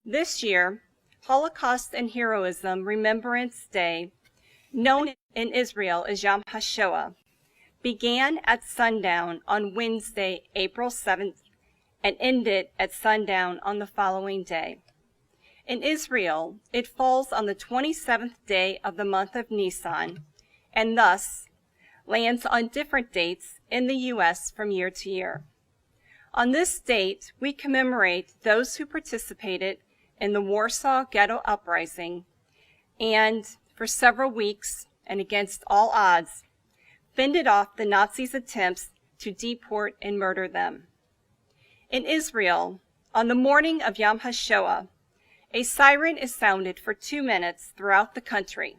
This year, Holocaust and Heroism Remembrance Day, known in Israel as Yom HaShoah, began at sundown on Wednesday, April 7th, and ended at sundown on the following day. In Israel, it falls on the 27th day of the month of Nisan, and thus lands on different dates in the U.S. from year to year. On this date, we commemorate those who participated in the Warsaw Ghetto Uprising and, for several weeks and against all odds, fended off the Nazis' attempts to deport and murder them. In Israel, on the morning of Yom HaShoah, a siren is sounded for 2 minutes throughout the country,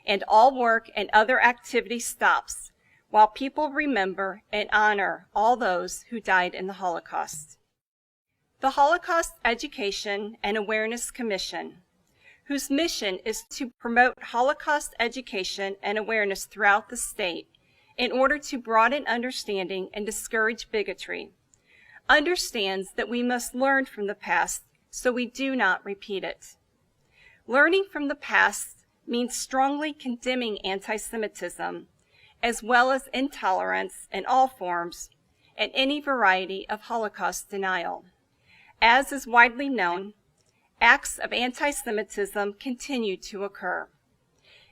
and all work and other activity stops while people remember and honor all those who died in the Holocaust. The Holocaust Education and Awareness Commission, whose mission is to promote Holocaust education and awareness throughout the state in order to broaden understanding and discourage bigotry, understands that we must learn from the past so we do not repeat it. Learning from the past means strongly condemning anti-Semitism, as well as intolerance in all forms and any variety of Holocaust denial. As is widely known, acts of anti-Semitism continue to occur.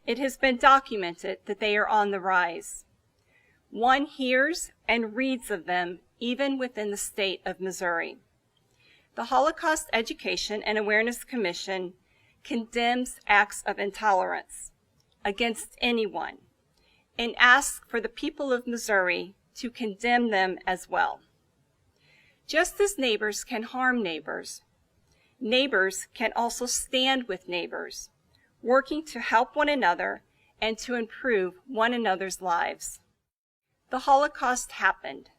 It has been documented that they are on the rise. One hears and reads of them even within the state of Missouri. The Holocaust Education and Awareness Commission condemns acts of intolerance against anyone and asks for the people of Missouri to condemn them as well. Just as neighbors can harm neighbors, neighbors can also stand with neighbors, working to help one another and to improve one another's lives. The Holocaust happened.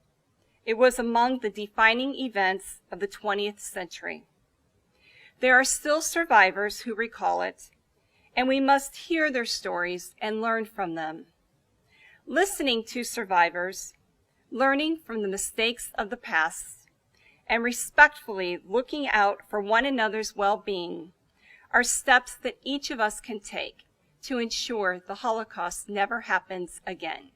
It was among the defining events of the 20th century. There are still survivors who recall it, and we must hear their stories and learn from them. Listening to survivors, learning from the mistakes of the past, and respectfully looking out for one another's well-being are steps that each of us can take to ensure the Holocaust never happens again.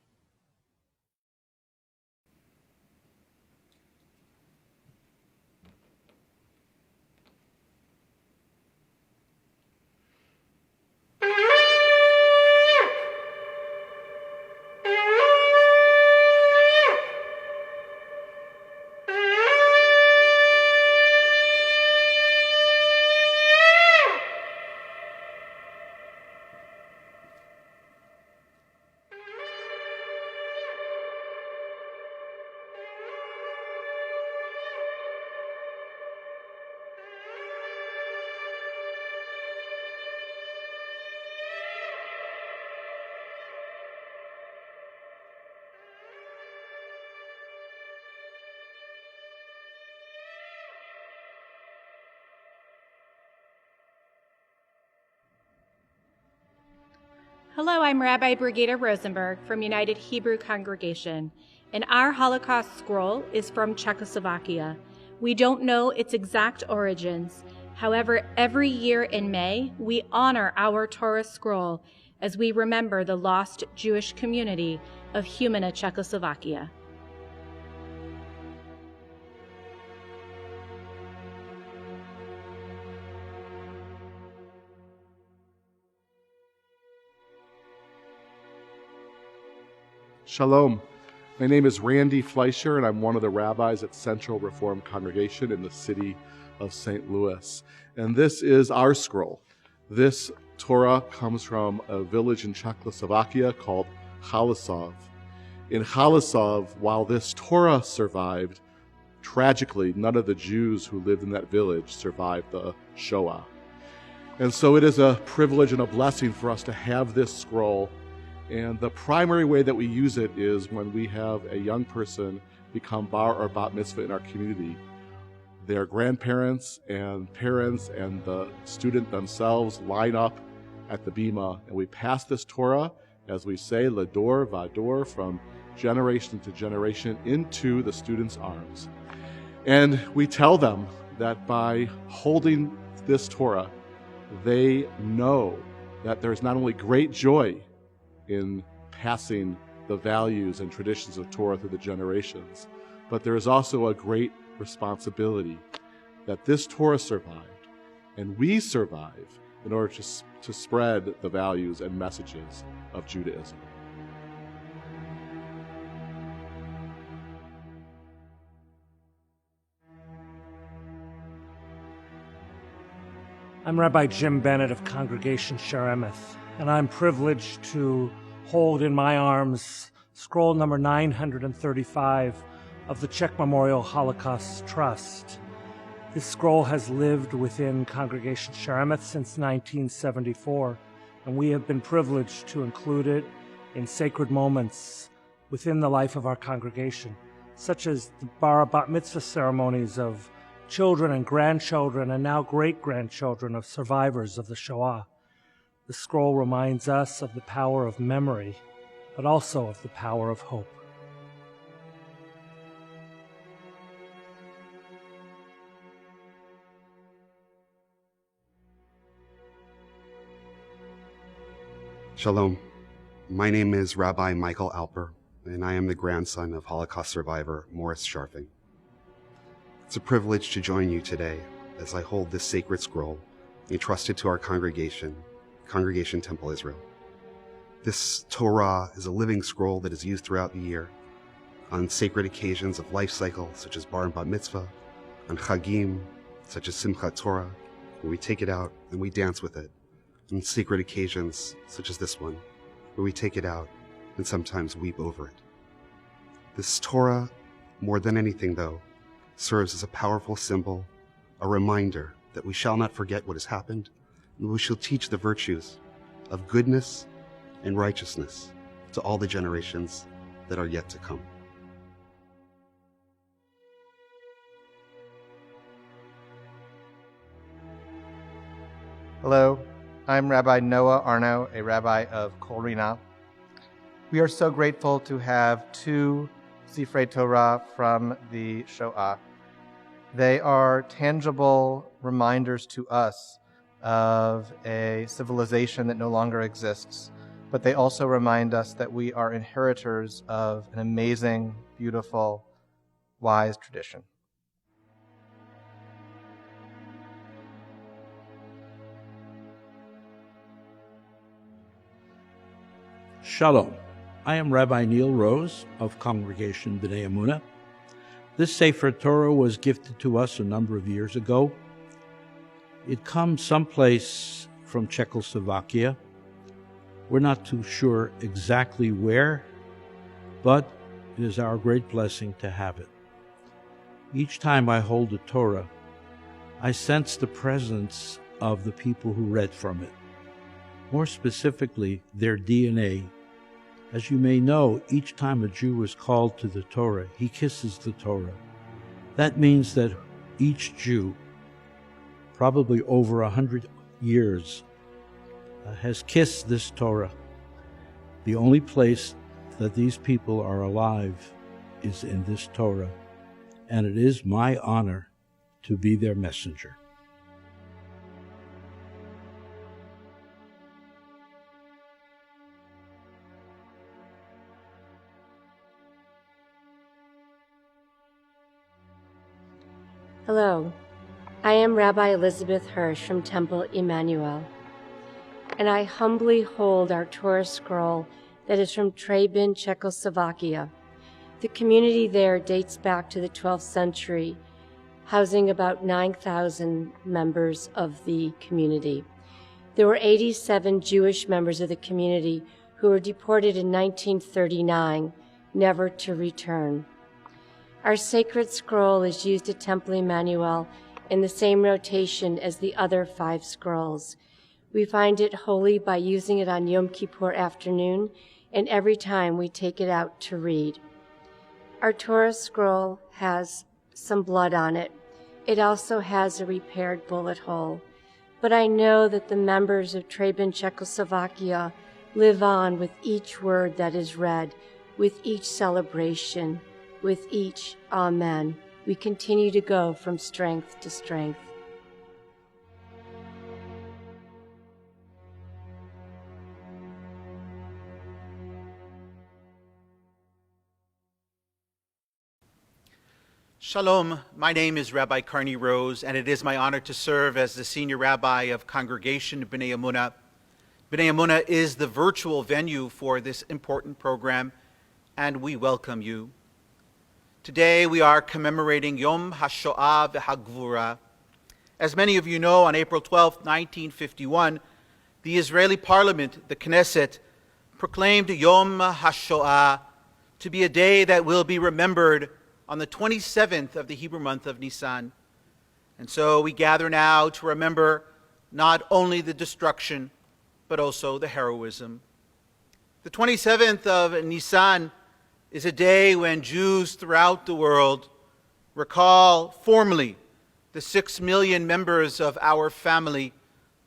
Hello, I'm Rabbi Brigida Rosenberg from United Hebrew Congregation, and our Holocaust scroll is from Czechoslovakia. We don't know its exact origins. However, every year in May, we honor our Torah scroll as we remember the lost Jewish community of Humana, Czechoslovakia. Shalom. My name is Randy Fleischer, and I'm one of the rabbis at Central Reformed Congregation in the city of St. Louis. And this is our scroll. This Torah comes from a village in Czechoslovakia called Halisov. In Halisov, while this Torah survived, tragically, none of the Jews who lived in that village survived the Shoah. And so it is a privilege and a blessing for us to have this scroll. And the primary way that we use it is when we have a young person become bar or bat mitzvah in our community. Their grandparents and parents and the student themselves line up at the bima, and we pass this Torah, as we say, lador vador, from generation to generation into the student's arms. And we tell them that by holding this Torah, they know that there's not only great joy in passing the values and traditions of Torah through the generations, but there is also a great responsibility that this Torah survived and we survive in order to spread the values and messages of Judaism. I'm Rabbi Jim Bennett of Congregation Sheremeth, and I'm privileged to hold in my arms scroll number 935 of the Czech Memorial Holocaust Trust. This scroll has lived within Congregation Sheremeth since 1974, and we have been privileged to include it in sacred moments within the life of our congregation, such as the bar bat mitzvah ceremonies of children and grandchildren and now great-grandchildren of survivors of the Shoah. The scroll reminds us of the power of memory, but also of the power of hope. Shalom. My name is Rabbi Michael Alper, and I am the grandson of Holocaust survivor Morris Scharfing. It's a privilege to join you today as I hold this sacred scroll entrusted to our congregation, Congregation Temple Israel. This Torah is a living scroll that is used throughout the year on sacred occasions of life cycle, such as bar and bat mitzvah, on chagim, such as Simchat Torah, where we take it out and we dance with it, on sacred occasions such as this one, where we take it out and sometimes weep over it. This Torah, more than anything though, serves as a powerful symbol, a reminder that we shall not forget what has happened, and we shall teach the virtues of goodness and righteousness to all the generations that are yet to come. Hello, I'm Rabbi Noah Arno, a rabbi of Kolrina. We are so grateful to have two Sifrei Torah from the Shoah. They are tangible reminders to us of a civilization that no longer exists, but they also remind us that we are inheritors of an amazing, beautiful, wise tradition. Shalom. I am Rabbi Neil Rose of Congregation B'nai Emunah. This Sefer Torah was gifted to us a number of years ago. It comes someplace from Czechoslovakia. We're not too sure exactly where, but it is our great blessing to have it. Each time I hold a Torah, I sense the presence of the people who read from it. More specifically, their DNA. As you may know, each time a Jew is called to the Torah, he kisses the Torah. That means that each Jew, probably over 100 years, has kissed this Torah. The only place that these people are alive is in this Torah, and it is my honor to be their messenger. Hello, I am Rabbi Elizabeth Hirsch from Temple Emmanuel, and I humbly hold our Torah scroll that is from Trebin, Czechoslovakia. The community there dates back to the 12th century, housing about 9,000 members of the community. There were 87 Jewish members of the community who were deported in 1939, never to return. Our sacred scroll is used at Temple Emmanuel in the same rotation as the other 5 scrolls. We find it holy by using it on Yom Kippur afternoon and every time we take it out to read. Our Torah scroll has some blood on it. It also has a repaired bullet hole. But I know that the members of Trebin, Czechoslovakia live on with each word that is read, with each celebration, with each Amen. We continue to go from strength to strength. Shalom, my name is Rabbi Carney Rose, and it is my honor to serve as the Senior Rabbi of Congregation B'nai Emunah. B'nai Emunah is the virtual venue for this important program, and we welcome you. Today we are commemorating Yom HaShoah v'Hagvura. As many of you know, on April 12, 1951, the Israeli Parliament, the Knesset, proclaimed Yom HaShoah to be a day that will be remembered on the 27th of the Hebrew month of Nisan. And so we gather now to remember not only the destruction, but also the heroism. The 27th of Nisan is a day when Jews throughout the world recall formally the 6 million members of our family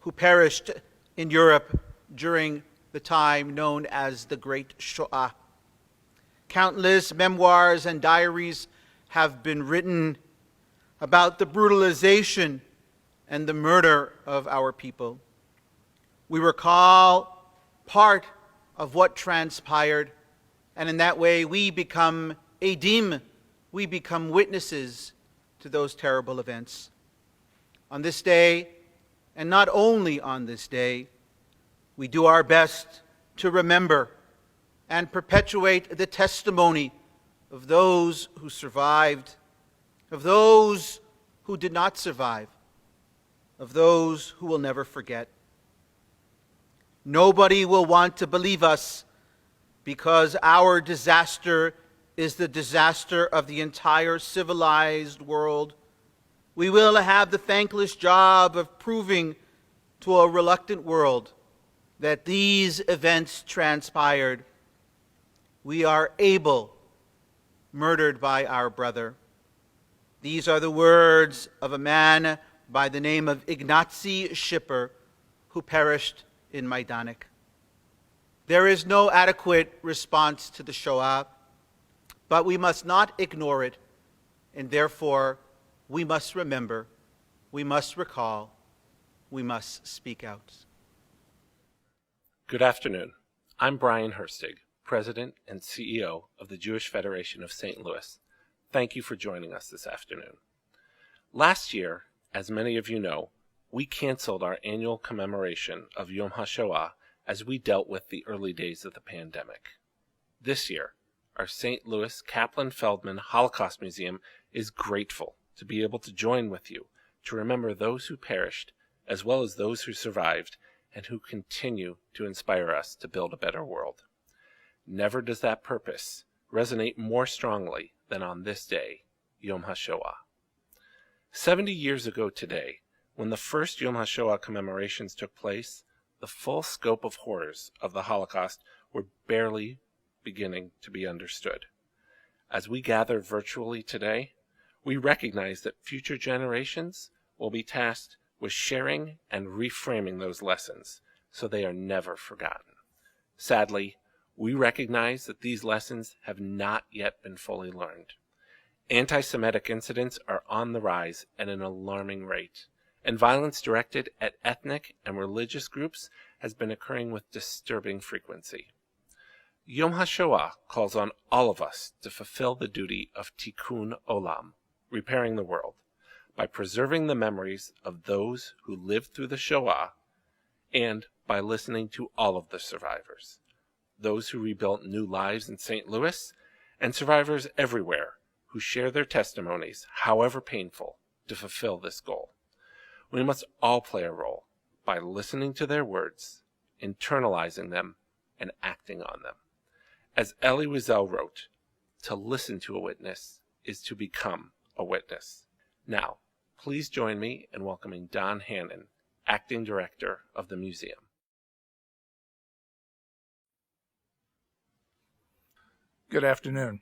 who perished in Europe during the time known as the Great Shoah. Countless memoirs and diaries have been written about the brutalization and the murder of our people. We recall part of what transpired, and in that way we become edim, we become witnesses to those terrible events. On this day, and not only on this day, we do our best to remember and perpetuate the testimony of those who survived, of those who did not survive, of those who will never forget. Nobody will want to believe us because our disaster is the disaster of the entire civilized world. We will have the thankless job of proving to a reluctant world that these events transpired. We are Abel, murdered by our brother. These are the words of a man by the name of Ignacy Schipper, who perished in Majdanek. There is no adequate response to the Shoah, but we must not ignore it, and therefore we must remember, we must recall, we must speak out. Good afternoon. I'm Brian Herstig, President and CEO of the Jewish Federation of St. Louis. Thank you for joining us this afternoon. Last year, as many of you know, we canceled our annual commemoration of Yom HaShoah as we dealt with the early days of the pandemic. This year, our St. Louis Kaplan Feldman Holocaust Museum is grateful to be able to join with you to remember those who perished as well as those who survived and who continue to inspire us to build a better world. Never does that purpose resonate more strongly than on this day, Yom HaShoah. 70 years ago today, when the first Yom HaShoah commemorations took place, the full scope of horrors of the Holocaust were barely beginning to be understood. As we gather virtually today, we recognize that future generations will be tasked with sharing and reframing those lessons so they are never forgotten. Sadly, we recognize that these lessons have not yet been fully learned. Anti-Semitic incidents are on the rise at an alarming rate, and violence directed at ethnic and religious groups has been occurring with disturbing frequency. Yom HaShoah calls on all of us to fulfill the duty of tikkun olam, repairing the world, by preserving the memories of those who lived through the Shoah and by listening to all of the survivors, those who rebuilt new lives in St. Louis, and survivors everywhere who share their testimonies, however painful, to fulfill this goal. We must all play a role by listening to their words, internalizing them, and acting on them. As Elie Wiesel wrote, to listen to a witness is to become a witness. Now, please join me in welcoming Don Hannon, Acting Director of the museum. Good afternoon.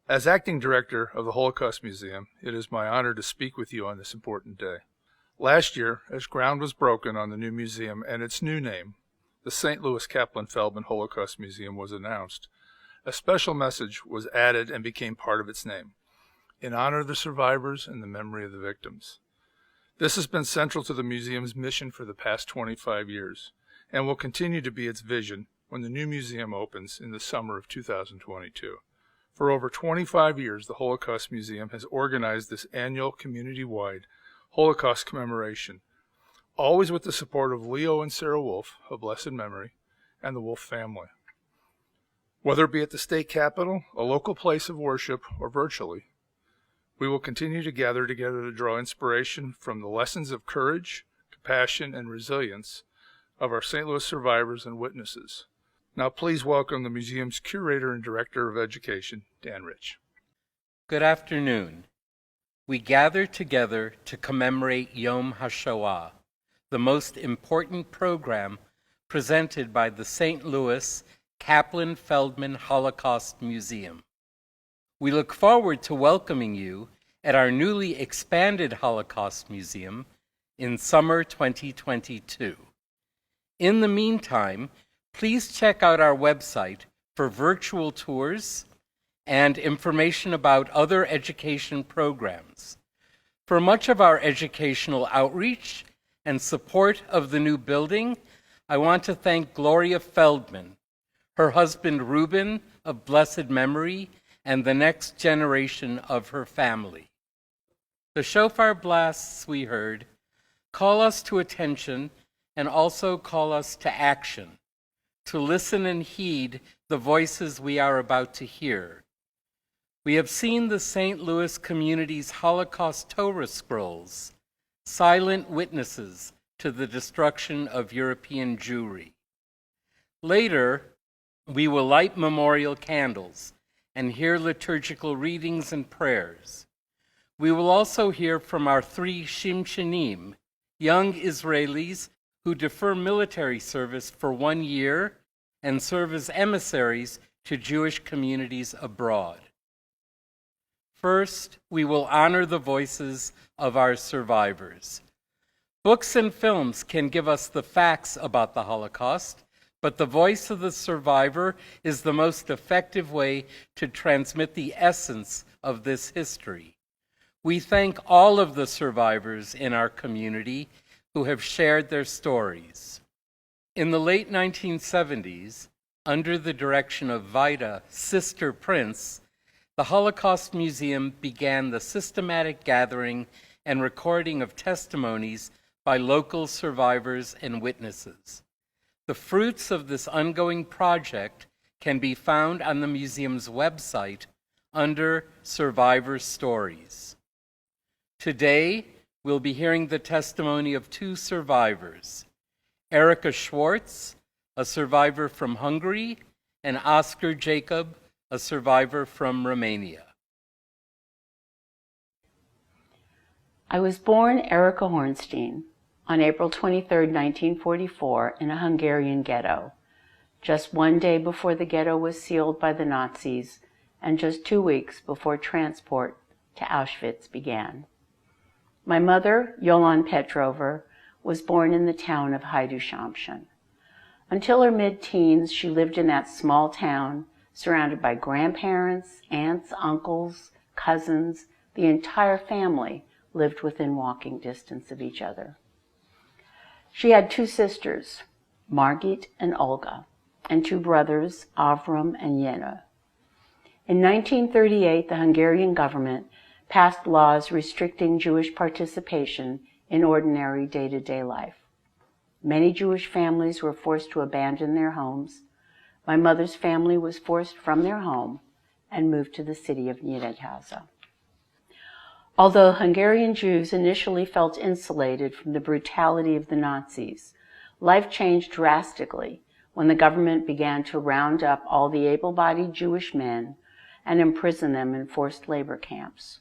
As Acting Director of the Holocaust Museum, it is my honor to speak with you on this important day. Last year, as ground was broken on the new museum and its new name, the St. Louis Kaplan Feldman Holocaust Museum, was announced, a special message was added and became part of its name, in honor of the survivors and the memory of the victims. This has been central to the museum's mission for the past 25 years, and will continue to be its vision when the new museum opens in the summer of 2022. For over 25 years, the Holocaust Museum has organized this annual community-wide Holocaust commemoration, always with the support of Leo and Sarah Wolf, of blessed memory, and the Wolf family. Whether it be at the state capitol, a local place of worship, or virtually, we will continue to gather together to draw inspiration from the lessons of courage, compassion, and resilience of our St. Louis survivors and witnesses. Now please welcome the museum's curator and director of education, Dan Rich. Good afternoon. We gather together to commemorate Yom HaShoah, the most important program presented by the St. Louis Kaplan Feldman Holocaust Museum. We look forward to welcoming you at our newly expanded Holocaust Museum in summer 2022. In the meantime, please check out our website for virtual tours and information about other education programs. For much of our educational outreach and support of the new building, I want to thank Gloria Feldman, her husband Reuben of blessed memory, and the next generation of her family. The shofar blasts we heard call us to attention and also call us to action, to listen and heed the voices we are about to hear. We have seen the St. Louis community's Holocaust Torah scrolls, silent witnesses to the destruction of European Jewry. Later, we will light memorial candles and hear liturgical readings and prayers. We will also hear from our 3 Shimshanim, young Israelis who defer military service for 1 year and serve as emissaries to Jewish communities abroad. First, we will honor the voices of our survivors. Books and films can give us the facts about the Holocaust, but the voice of the survivor is the most effective way to transmit the essence of this history. We thank all of the survivors in our community who have shared their stories. In the late 1970s, under the direction of Vida, Sister Prince, the Holocaust Museum began the systematic gathering and recording of testimonies by local survivors and witnesses. The fruits of this ongoing project can be found on the museum's website under Survivor Stories. Today, we'll be hearing the testimony of 2 survivors, Erika Schwartz, a survivor from Hungary, and Oscar Jacob, a survivor from Romania. I was born Erika Hornstein on April 23, 1944, in a Hungarian ghetto, just 1 day before the ghetto was sealed by the Nazis and just 2 weeks before transport to Auschwitz began. My mother, Yolande Petrover, was born in the town of Hajdú-Shamshin. Until her mid-teens, she lived in that small town, surrounded by grandparents, aunts, uncles, cousins. The entire family lived within walking distance of each other. She had 2 sisters, Margit and Olga, and 2 brothers, Avram and Yena. In 1938, the Hungarian government passed laws restricting Jewish participation in ordinary day-to-day life. Many Jewish families were forced to abandon their homes. My mother's family was forced from their home and moved to the city of Nyíregyháza. Although Hungarian Jews initially felt insulated from the brutality of the Nazis, life changed drastically when the government began to round up all the able-bodied Jewish men and imprison them in forced labor camps.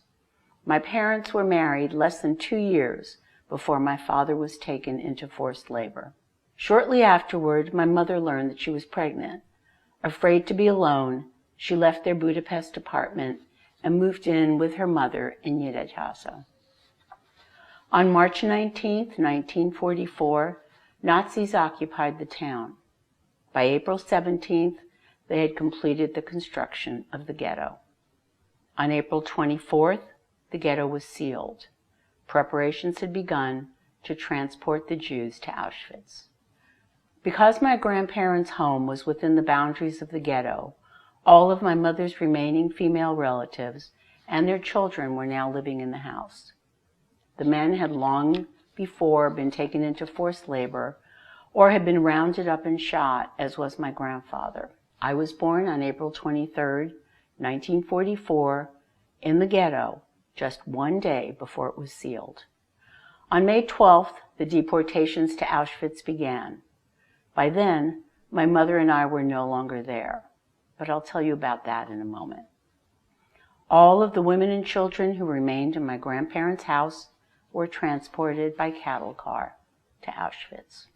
My parents were married less than 2 years before my father was taken into forced labor. Shortly afterward, my mother learned that she was pregnant. Afraid to be alone, she left their Budapest apartment and moved in with her mother in Nyíregyháza. On March 19, 1944, Nazis occupied the town. By April 17th, they had completed the construction of the ghetto. On April 24th, the ghetto was sealed. Preparations had begun to transport the Jews to Auschwitz. Because my grandparents' home was within the boundaries of the ghetto, All of my mother's remaining female relatives and their children were now living in the house. The men had long before been taken into forced labor or had been rounded up and shot, as was my grandfather. I was born on April 23, 1944, in the ghetto, just one day before it was sealed. On May 12th, the deportations to Auschwitz began. By then, my mother and I were no longer there, but I'll tell you about that in a moment. All of the women and children who remained in my grandparents' house were transported by cattle car to Auschwitz.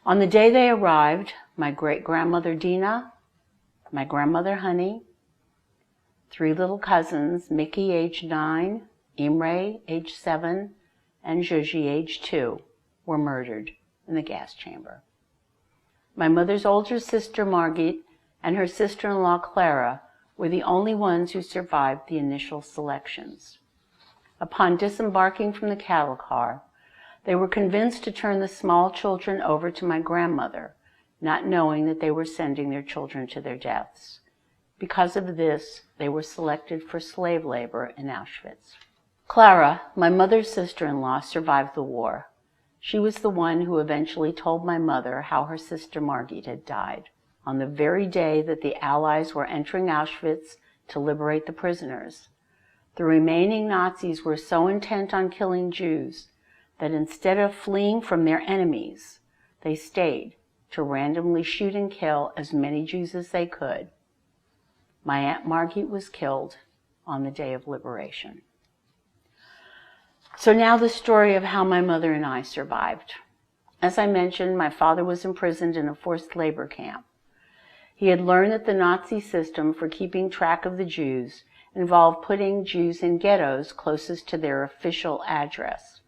On the day they arrived, my great-grandmother Dina, my grandmother Honey, 3 little cousins, Mickey, age 9, Imre, age 7, and Joji, age 2, were murdered in the gas chamber. My mother's older sister Margit and her sister-in-law Clara were the only ones who survived the initial selections. Upon disembarking from the cattle car, they were convinced to turn the small children over to my grandmother, not knowing that they were sending their children to their deaths. Because of this, they were selected for slave labor in Auschwitz. Clara, my mother's sister-in-law, survived the war. She was the one who eventually told my mother how her sister Margit had died. On the very day that the Allies were entering Auschwitz to liberate the prisoners, the remaining Nazis were so intent on killing Jews that instead of fleeing from their enemies, they stayed to randomly shoot and kill as many Jews as they could. My Aunt Margit was killed on the day of liberation. So now the story of how my mother and I survived. As I mentioned, my father was imprisoned in a forced labor camp. He had learned that the Nazi system for keeping track of the Jews involved putting Jews in ghettos closest to their official address.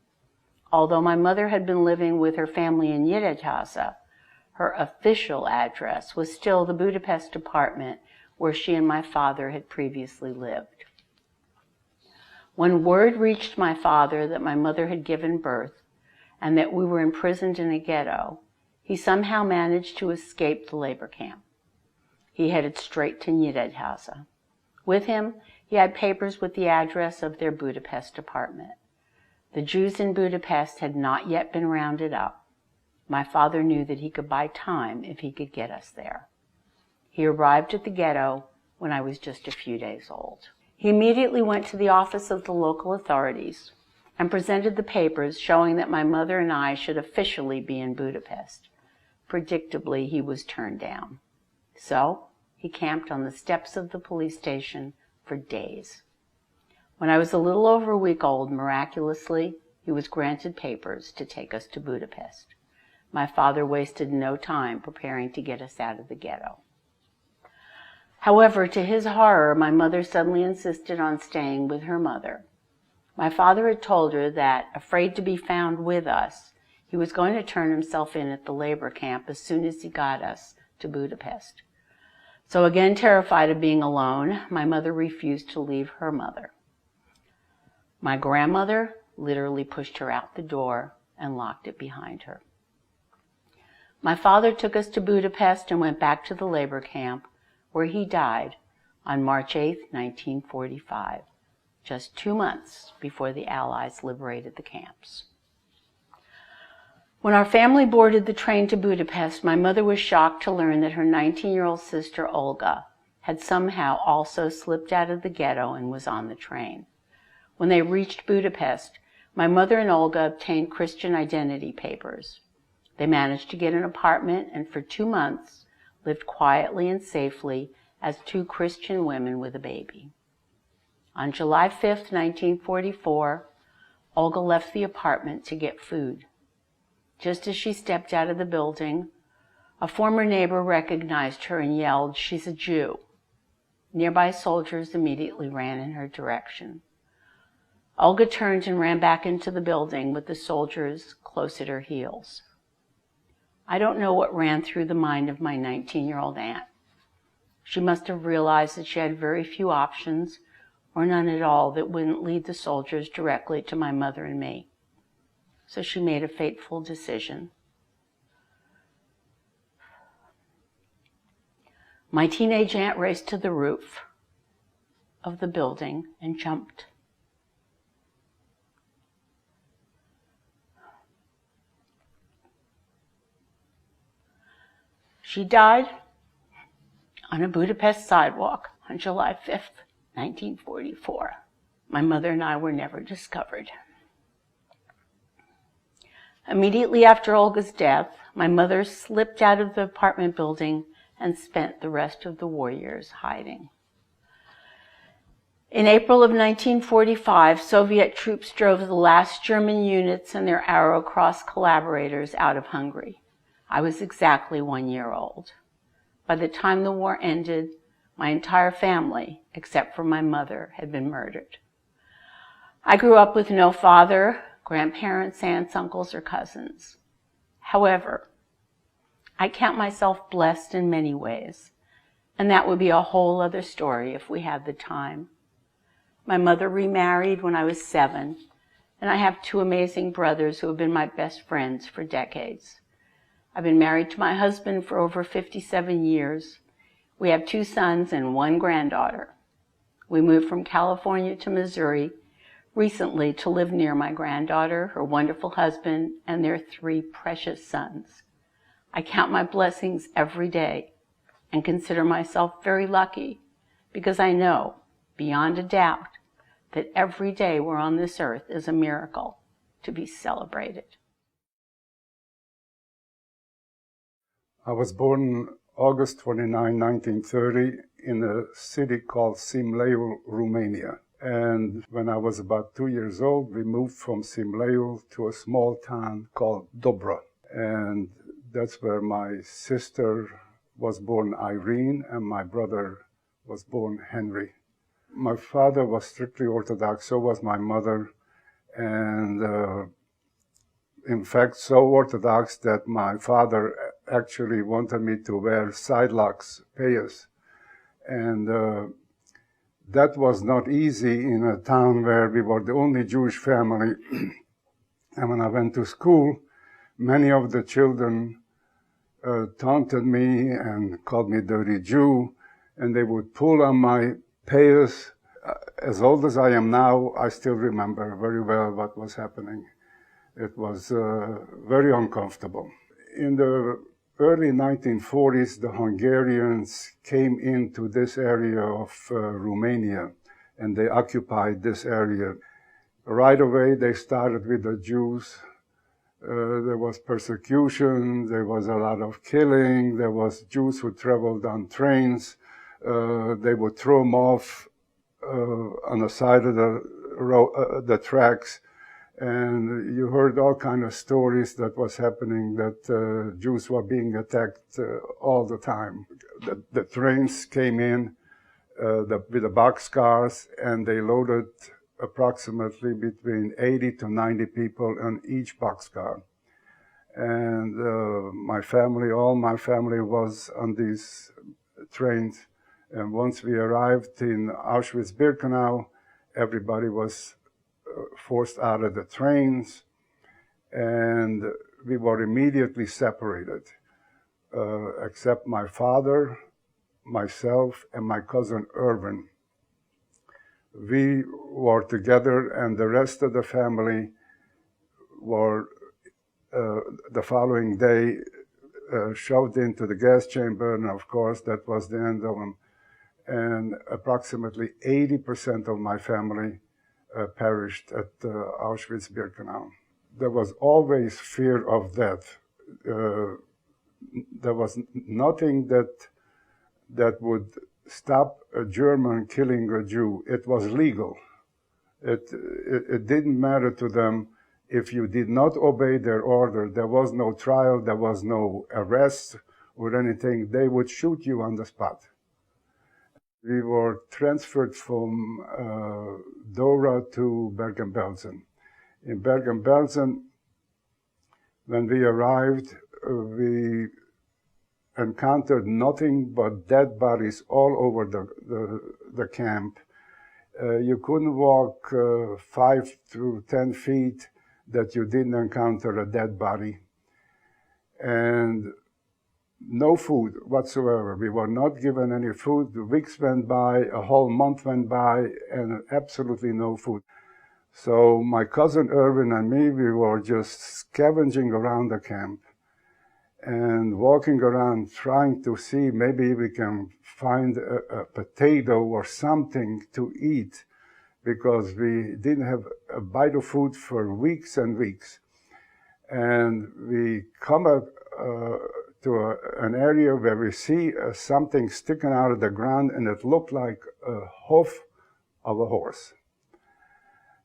Although my mother had been living with her family in Nyíregyháza, her official address was still the Budapest apartment where she and my father had previously lived. When word reached my father that my mother had given birth and that we were imprisoned in a ghetto, he somehow managed to escape the labor camp. He headed straight to Nyíregyháza. With him, he had papers with the address of their Budapest apartment. The Jews in Budapest had not yet been rounded up. My father knew that he could buy time if he could get us there. He arrived at the ghetto when I was just a few days old. He immediately went to the office of the local authorities and presented the papers showing that my mother and I should officially be in Budapest. Predictably, he was turned down. So, he camped on the steps of the police station for days. When I was a little over a week old, miraculously, he was granted papers to take us to Budapest. My father wasted no time preparing to get us out of the ghetto. However, to his horror, my mother suddenly insisted on staying with her mother. My father had told her that, afraid to be found with us, he was going to turn himself in at the labor camp as soon as he got us to Budapest. So again, terrified of being alone, my mother refused to leave her mother. My grandmother literally pushed her out the door and locked it behind her. My father took us to Budapest and went back to the labor camp, where he died on March 8, 1945, just 2 months before the Allies liberated the camps. When our family boarded the train to Budapest, my mother was shocked to learn that her 19-year-old sister, Olga, had somehow also slipped out of the ghetto and was on the train. When they reached Budapest, my mother and Olga obtained Christian identity papers. They managed to get an apartment and for 2 months lived quietly and safely as 2 Christian women with a baby. On July 5, 1944, Olga left the apartment to get food. Just as she stepped out of the building, a former neighbor recognized her and yelled, "She's a Jew." Nearby soldiers immediately ran in her direction. Olga turned and ran back into the building with the soldiers close at her heels. I don't know what ran through the mind of my 19-year-old aunt. She must have realized that she had very few options, or none at all, that wouldn't lead the soldiers directly to my mother and me. So she made a fateful decision. My teenage aunt raced to the roof of the building and jumped. She died on a Budapest sidewalk on July 5th, 1944. My mother and I were never discovered. Immediately after Olga's death, my mother slipped out of the apartment building and spent the rest of the war years hiding. In April of 1945, Soviet troops drove the last German units and their Arrow Cross collaborators out of Hungary. I was exactly 1 year old. By the time the war ended, my entire family, except for my mother, had been murdered. I grew up with no father, grandparents, aunts, uncles, or cousins. However, I count myself blessed in many ways, and that would be a whole other story if we had the time. My mother remarried when I was 7, and I have 2 amazing brothers who have been my best friends for decades. I've been married to my husband for over 57 years. We have 2 sons and 1 granddaughter. We moved from California to Missouri recently to live near my granddaughter, her wonderful husband, and their 3 precious sons. I count my blessings every day and consider myself very lucky because I know, beyond a doubt, that every day we're on this earth is a miracle to be celebrated. I was born August 29, 1930, in a city called Simleu, Romania. And when I was about 2 years old, we moved from Simleu to a small town called Dobra. And that's where my sister was born, Irene, and my brother was born, Henry. My father was strictly Orthodox, so was my mother. And in fact, so Orthodox that my father actually wanted me to wear sidelocks, payas. And that was not easy in a town where we were the only Jewish family. And when I went to school, many of the children taunted me and called me dirty Jew, and they would pull on my payas. As old as I am now, I still remember very well what was happening. It was very uncomfortable. In the early 1940s, the Hungarians came into this area of Romania, and they occupied this area. Right away, they started with the Jews. There was persecution, there was a lot of killing, there was Jews who traveled on trains. They would throw them off on the side of the tracks. And you heard all kind of stories that was happening, that Jews were being attacked all the time. The trains came in with the boxcars, and they loaded approximately between 80 to 90 people on each boxcar. And all my family was on these trains. And once we arrived in Auschwitz-Birkenau, everybody was forced out of the trains, and we were immediately separated, except my father, myself, and my cousin Irvin. We were together, and the rest of the family were the following day shoved into the gas chamber, and of course that was the end of them. And approximately 80% of my family perished at Auschwitz-Birkenau. There was always fear of death. There was nothing that would stop a German killing a Jew. It was legal. It didn't matter to them if you did not obey their order. There was no trial, there was no arrest or anything. They would shoot you on the spot. We were transferred from Dora to Bergen-Belsen. In Bergen-Belsen, when we arrived, we encountered nothing but dead bodies all over the camp. You couldn't walk 5 to 10 feet that you didn't encounter a dead body. And no food whatsoever. We were not given any food. The weeks went by, a whole month went by, and absolutely no food. So my cousin Irvin and me, we were just scavenging around the camp and walking around trying to see maybe we can find a potato or something to eat, because we didn't have a bite of food for weeks and weeks. And we come up to an area where we see something sticking out of the ground, and it looked like a hoof of a horse.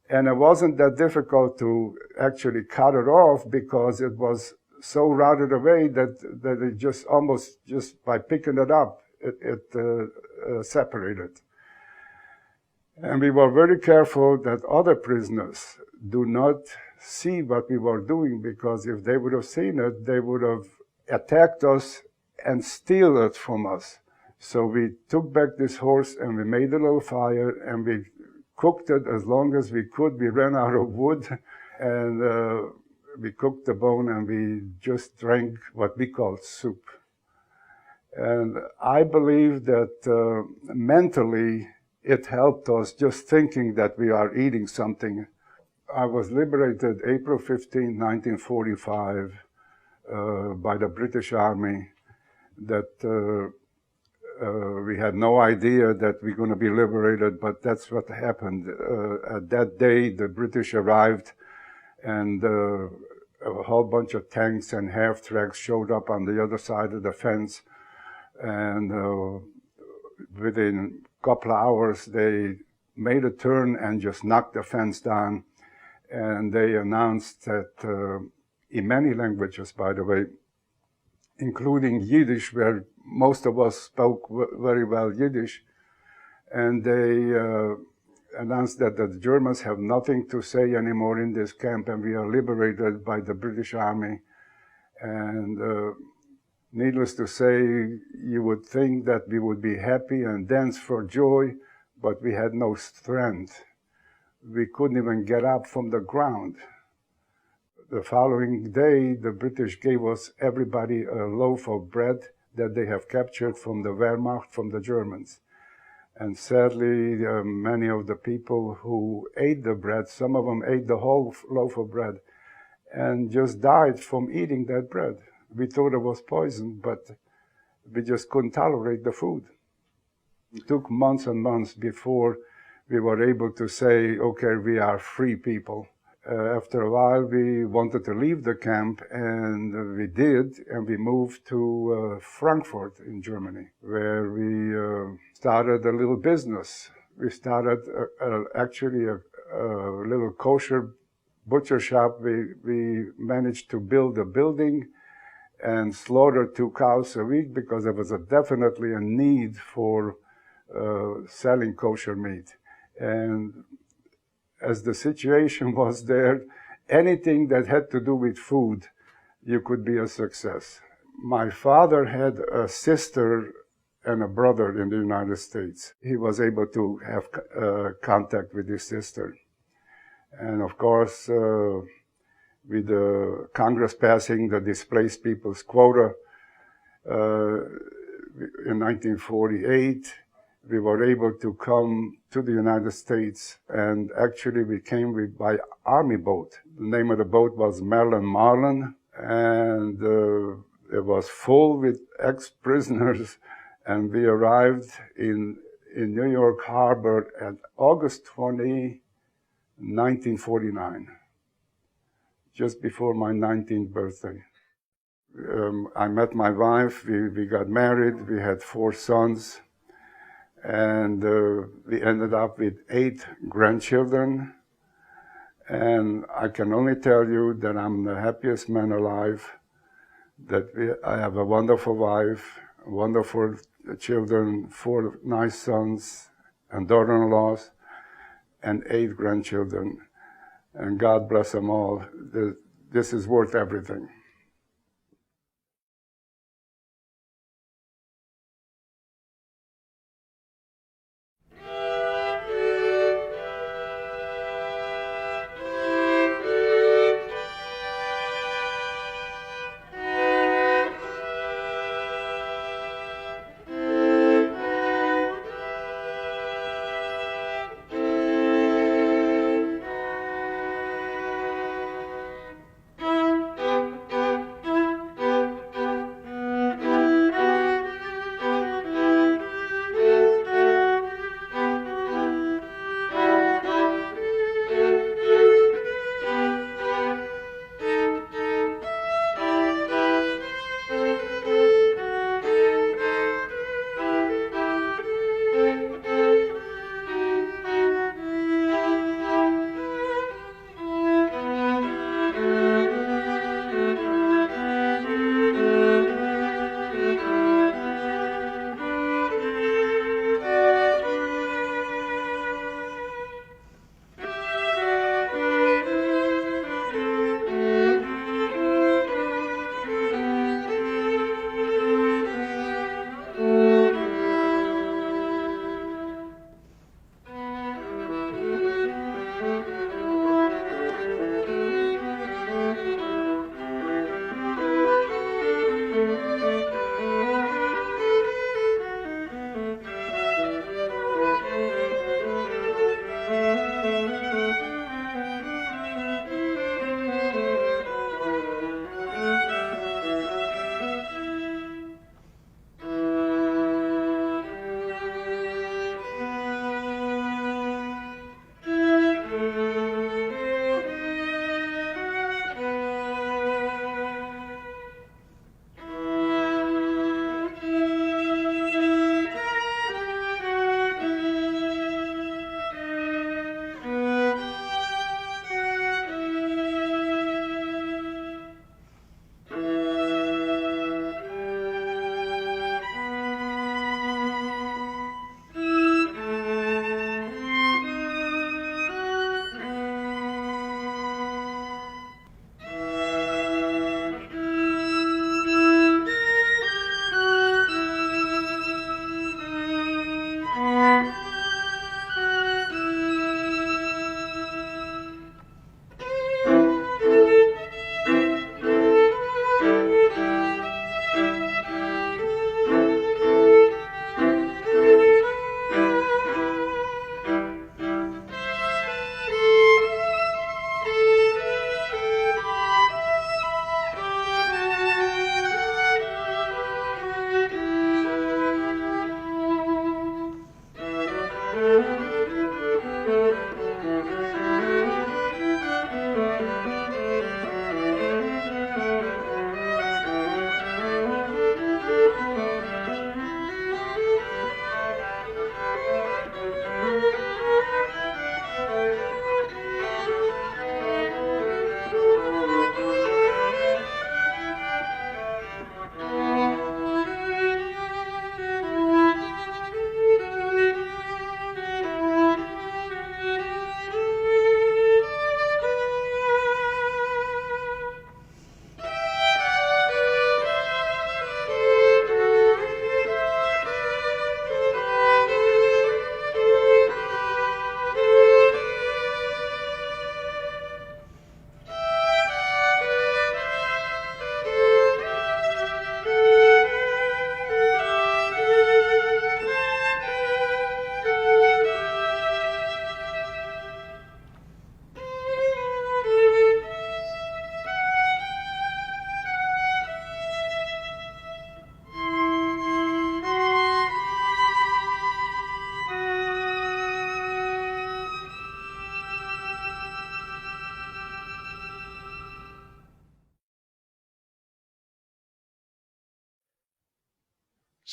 And it wasn't that difficult to actually cut it off, because it was so rotted away that it just almost, just by picking it up, it separated. And we were very careful that other prisoners do not see what we were doing, because if they would have seen it, they would have attacked us and steal it from us. So we took back this horse and we made a little fire and we cooked it as long as we could. We ran out of wood, and we cooked the bone and we just drank what we called soup. And I believe that mentally it helped us, just thinking that we are eating something. I was liberated April 15, 1945, by the British Army. That we had no idea that we're going to be liberated, but that's what happened. At that day, the British arrived, and a whole bunch of tanks and half-tracks showed up on the other side of the fence. And within a couple of hours, they made a turn and just knocked the fence down. And they announced that, in many languages, by the way, including Yiddish, where most of us spoke very well Yiddish, and they announced that the Germans have nothing to say anymore in this camp, and we are liberated by the British Army. And needless to say, you would think that we would be happy and dance for joy, but we had no strength. We couldn't even get up from the ground. The following day, the British gave us, everybody, a loaf of bread that they have captured from the Wehrmacht, from the Germans. And sadly, many of the people who ate the bread, some of them ate the whole loaf of bread and just died from eating that bread. We thought it was poison, but we just couldn't tolerate the food. It took months and months before we were able to say, okay, we are free people. After a while, we wanted to leave the camp, and we did, and we moved to Frankfurt in Germany, where we started a little business. We started actually a little kosher butcher shop. We managed to build a building and slaughter 2 cows a week, because there was definitely a need for selling kosher meat. And as the situation was there, anything that had to do with food, you could be a success. My father had a sister and a brother in the United States. He was able to have contact with his sister. And of course, with the Congress passing the displaced people's quota in 1948, we were able to come to the United States, and actually we came by army boat. The name of the boat was Maryland Marlin, and it was full with ex-prisoners, and we arrived in New York Harbor at August 20, 1949, just before my 19th birthday. I met my wife, we got married, we had 4 sons, and we ended up with 8 grandchildren. And I can only tell you that I'm the happiest man alive, that I have a wonderful wife, wonderful children, 4 nice sons and daughter-in-laws, and 8 grandchildren. And God bless them all. This is worth everything.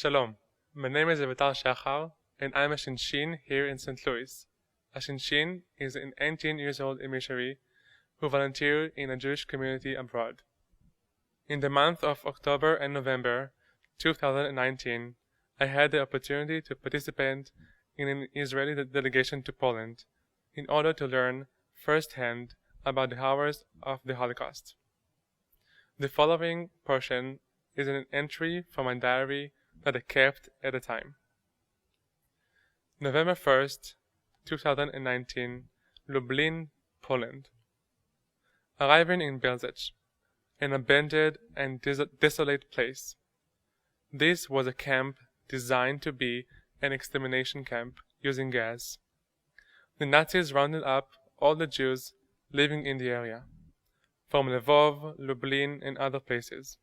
Shalom, my name is Evital Shachar, and I'm a Shinshin here in St. Louis. A Shinshin is an 18-year-old emissary who volunteered in a Jewish community abroad. In the month of October and November 2019, I had the opportunity to participate in an Israeli delegation to Poland in order to learn firsthand about the horrors of the Holocaust. The following portion is an entry from my diary that I kept at the time. November 1st, 2019, Lublin, Poland. Arriving in Belzec, an abandoned and desolate place. This was a camp designed to be an extermination camp using gas. The Nazis rounded up all the Jews living in the area, from Lvov, Lublin, and other places.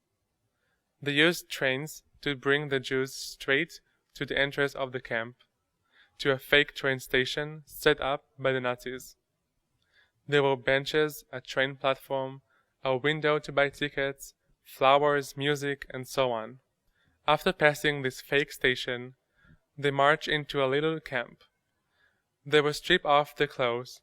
They used trains to bring the Jews straight to the entrance of the camp, to a fake train station set up by the Nazis. There were benches, a train platform, a window to buy tickets, flowers, music, and so on. After passing this fake station, they marched into a little camp. They were stripped off their clothes,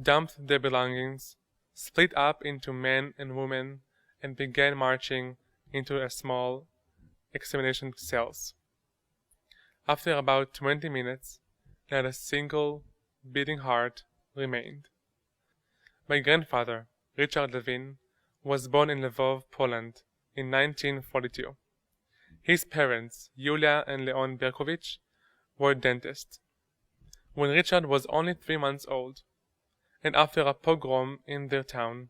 dumped their belongings, split up into men and women, and began marching into a small examination cells. After about 20 minutes, not a single beating heart remained. My grandfather, Richard Levin, was born in Lvov, Poland, in 1942. His parents, Yulia and Leon Berkovich, were dentists. When Richard was only 3 months old, and after a pogrom in their town,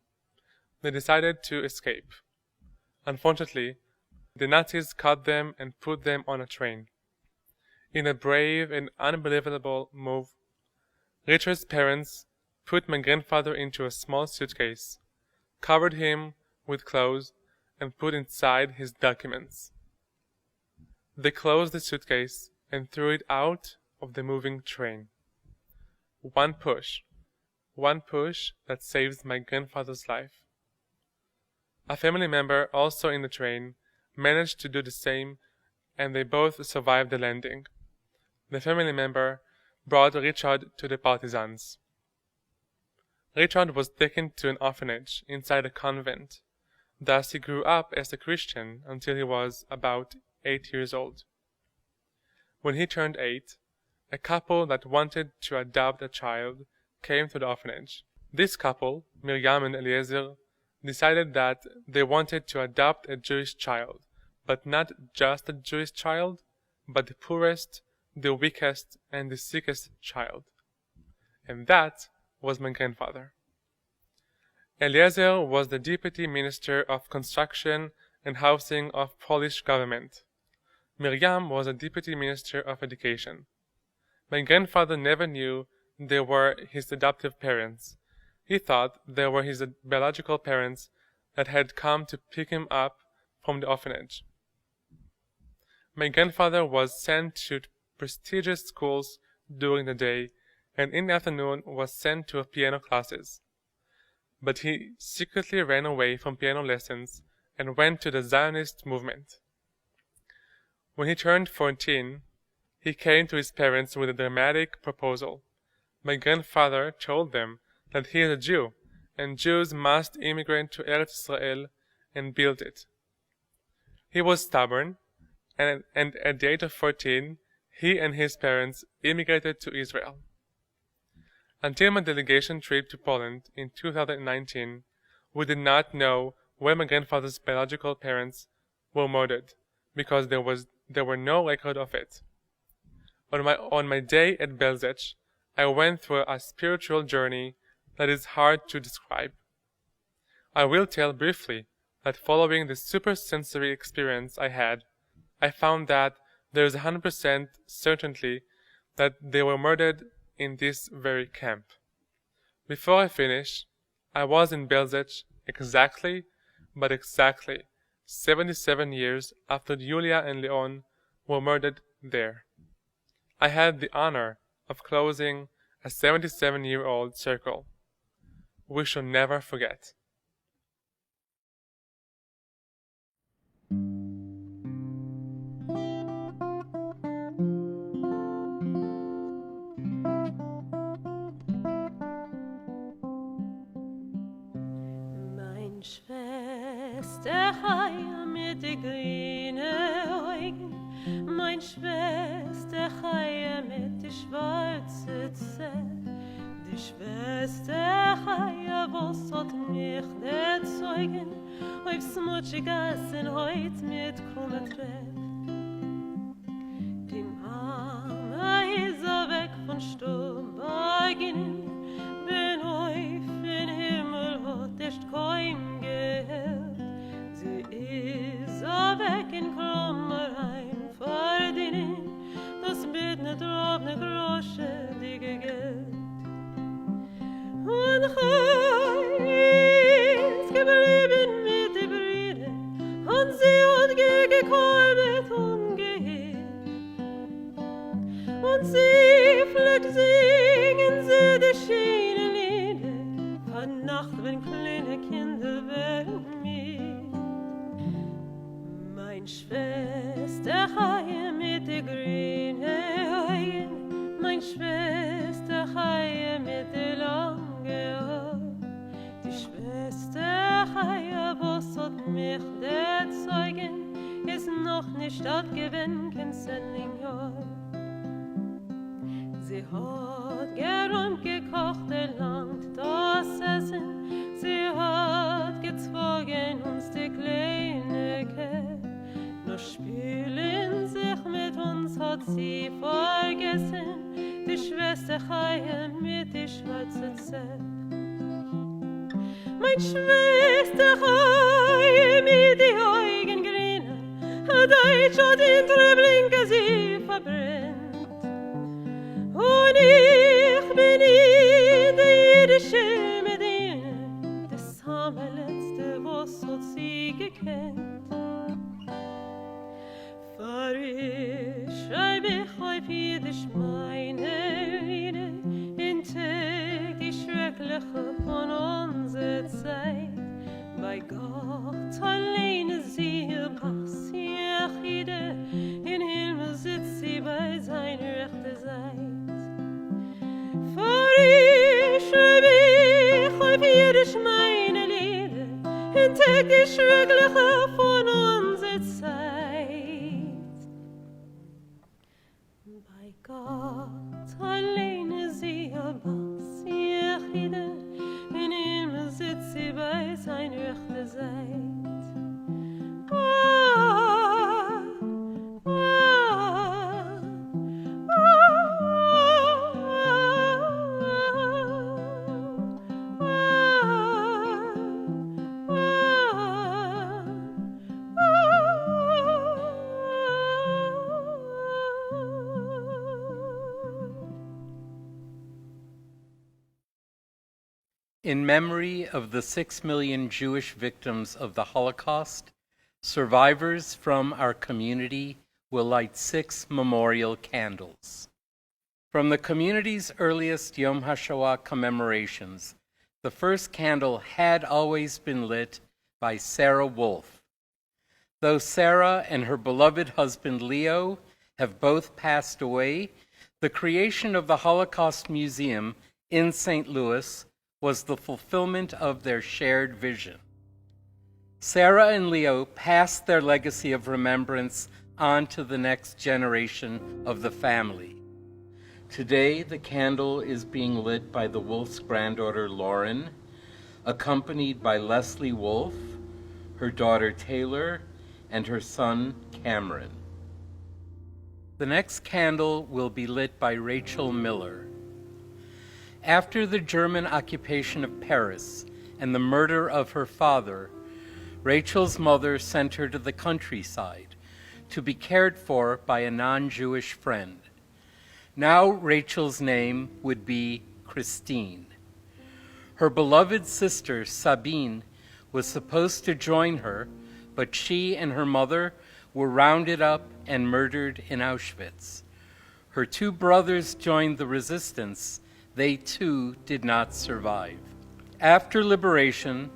they decided to escape. Unfortunately, the Nazis caught them and put them on a train. In a brave and unbelievable move, Richard's parents put my grandfather into a small suitcase, covered him with clothes, and put inside his documents. They closed the suitcase and threw it out of the moving train. One push that saved my grandfather's life. A family member also in the train managed to do the same, and they both survived the landing. The family member brought Richard to the partisans. Richard was taken to an orphanage inside a convent. Thus he grew up as a Christian until he was about 8 years old. When he turned 8, a couple that wanted to adopt a child came to the orphanage. This couple, Miriam and Eliezer, decided that they wanted to adopt a Jewish child, but not just a Jewish child, but the poorest, the weakest, and the sickest child. And that was my grandfather. Eliezer was the Deputy Minister of Construction and Housing of Polish government. Miriam was a Deputy Minister of Education. My grandfather never knew they were his adoptive parents. He thought they were his biological parents that had come to pick him up from the orphanage. My grandfather was sent to prestigious schools during the day, and in the afternoon was sent to piano classes. But he secretly ran away from piano lessons and went to the Zionist movement. When he turned 14, he came to his parents with a dramatic proposal. My grandfather told them that he is a Jew, and Jews must immigrate to Eretz Israel and build it. He was stubborn, and at the age of 14, he and his parents immigrated to Israel. Until my delegation trip to Poland in 2019, we did not know where my grandfather's biological parents were murdered, because there were no record of it. On my day at Belzec, I went through a spiritual journey that is hard to describe. I will tell briefly that following the supersensory experience I had, I found that there is 100% certainty that they were murdered in this very camp. Before I finish, I was in Belzec exactly 77 years after Yulia and Leon were murdered there. I had the honor of closing a 77-year-old circle. We shall never forget. Schwester Chaya mit de grüne Augen, mein Schwester Chaya mit de schwarze Zähne. Die Schwester Chaya, was hat mich der Zeugen auf smutschige Gassen heut mit krummen Trepp. Die Mama ist weg von Sturmbergen, bin auf den Himmel hat echt kaum gehört. Sie ist weg in Krummerheim verdienen, das wird nicht drauf ne Grosche, die Geld. Und ist geblieben mit den Brüdern, und sie hat gekolbet und geheert. Und sie pflegt singen sie die schönen Lieder, von Nacht, wenn kleine Kinder werden mir. Mein Schwester Chaya mit den grünen Augen, mein Schwester Chaya mit den langen Haaren. Die Schwester Chaya, was hat mich der Zeugen, ist noch nicht abgewinnt, kein Sendingjahr. Sie hat geräumt, gekocht, erlangt das Essen, sie hat gezwungen uns die kleine Kerl. Nur spielen sich mit uns hat sie vergessen, die Schwester Chaya mit die schwarze Zepp. Mein Schwester Chaya mit die Augen grüne, Deutsch hat in Treblinka sie verbrennt. Und ich bin in der jüdische Medine, das allerletzte, was hat sie gekannt. Für ich schreibe ich auf Jiddisch meine Lieder, in Tag die schreckliche von unserer Zeit. Bei Gott alleine sie was Jachide, in Himmel sitzt sie bei seiner rechten Seite. Für ich schreibe ich auf Jiddisch meine Lieder, in Tag die schreckliche von unserer Zeit. Bei Gott alleine sie was Jachide, in Himmel sitzt sie bei seiner rechten Seite. In memory of the 6 million Jewish victims of the Holocaust, survivors from our community will light 6 memorial candles. From the community's earliest Yom HaShoah commemorations, the first candle had always been lit by Sarah Wolf. Though Sarah and her beloved husband Leo have both passed away, the creation of the Holocaust Museum in St. Louis was the fulfillment of their shared vision. Sarah and Leo passed their legacy of remembrance on to the next generation of the family. Today, the candle is being lit by the Wolf's granddaughter, Lauren, accompanied by Leslie Wolf, her daughter, Taylor, and her son, Cameron. The next candle will be lit by Rachel Miller. After the German occupation of Paris and the murder of her father, Rachel's mother sent her to the countryside to be cared for by a non-Jewish friend. Now Rachel's name would be Christine. Her beloved sister, Sabine, was supposed to join her, but she and her mother were rounded up and murdered in Auschwitz. Her 2 brothers joined the resistance. They too did not survive. After liberation,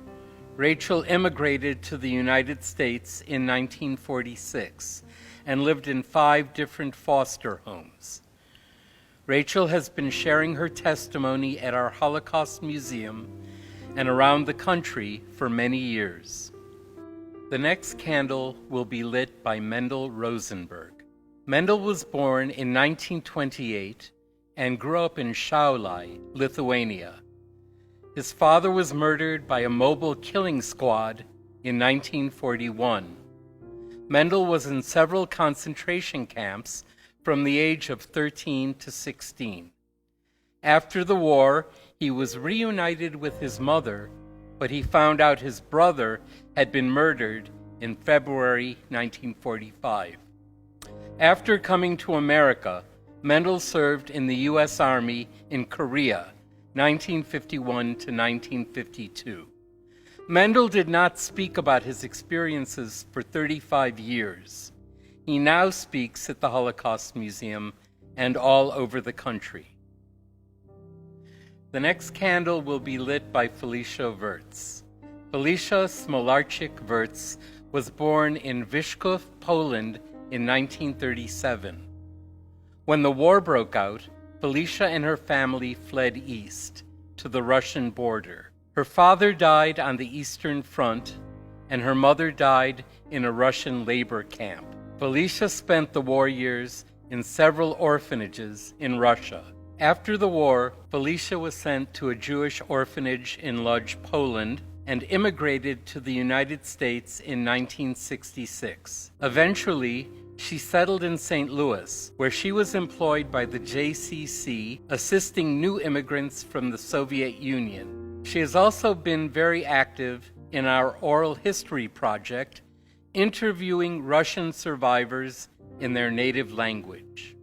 Rachel immigrated to the United States in 1946 and lived in 5 different foster homes. Rachel has been sharing her testimony at our Holocaust Museum and around the country for many years. The next candle will be lit by Mendel Rosenberg. Mendel was born in 1928 and grew up in Šiauliai, Lithuania. His father was murdered by a mobile killing squad in 1941. Mendel was in several concentration camps from the age of 13 to 16. After the war, he was reunited with his mother, but he found out his brother had been murdered in February 1945. After coming to America, Mendel served in the U.S. Army in Korea, 1951 to 1952. Mendel did not speak about his experiences for 35 years. He now speaks at the Holocaust Museum and all over the country. The next candle will be lit by Felicia Wirtz. Felicia Smolarczyk-Wirtz was born in Wyszków, Poland in 1937. When the war broke out, Felicia and her family fled east to the Russian border. Her father died on the Eastern Front, and her mother died in a Russian labor camp. Felicia spent the war years in several orphanages in Russia. After the war, Felicia was sent to a Jewish orphanage in Lodz, Poland, and immigrated to the United States in 1966. Eventually, she settled in St. Louis, where she was employed by the JCC, assisting new immigrants from the Soviet Union. She has also been very active in our oral history project, interviewing Russian survivors in their native language.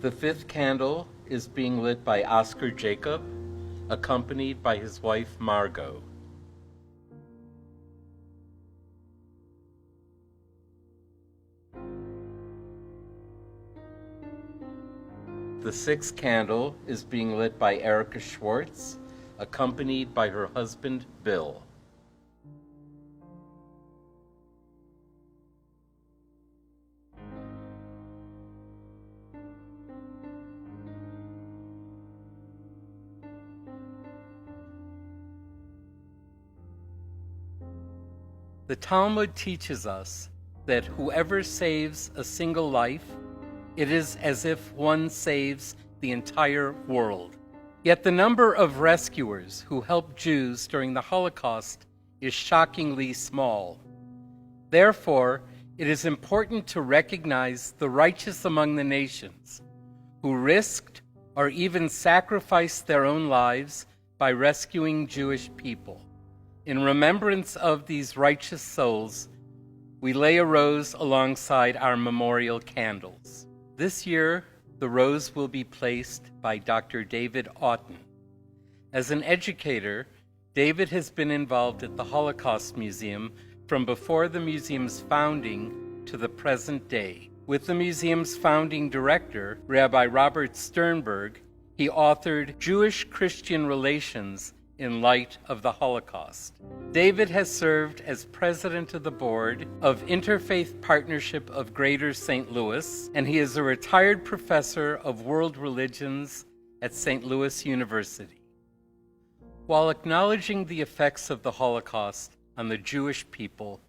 The fifth candle is being lit by Oscar Jacob, accompanied by his wife Margot. The sixth candle is being lit by Erica Schwartz, accompanied by her husband Bill. The Talmud teaches us that whoever saves a single life, it is as if one saves the entire world. Yet the number of rescuers who helped Jews during the Holocaust is shockingly small. Therefore, it is important to recognize the righteous among the nations who risked or even sacrificed their own lives by rescuing Jewish people. In remembrance of these righteous souls, we lay a rose alongside our memorial candles. This year, the rose will be placed by Dr. David Auten. As an educator, David has been involved at the Holocaust Museum from before the museum's founding to the present day. With the museum's founding director, Rabbi Robert Sternberg, he authored Jewish-Christian Relations in Light of the Holocaust. David has served as president of the board of Interfaith Partnership of Greater St. Louis, and he is a retired professor of world religions at St. Louis University. While acknowledging the effects of the Holocaust on the Jewish people,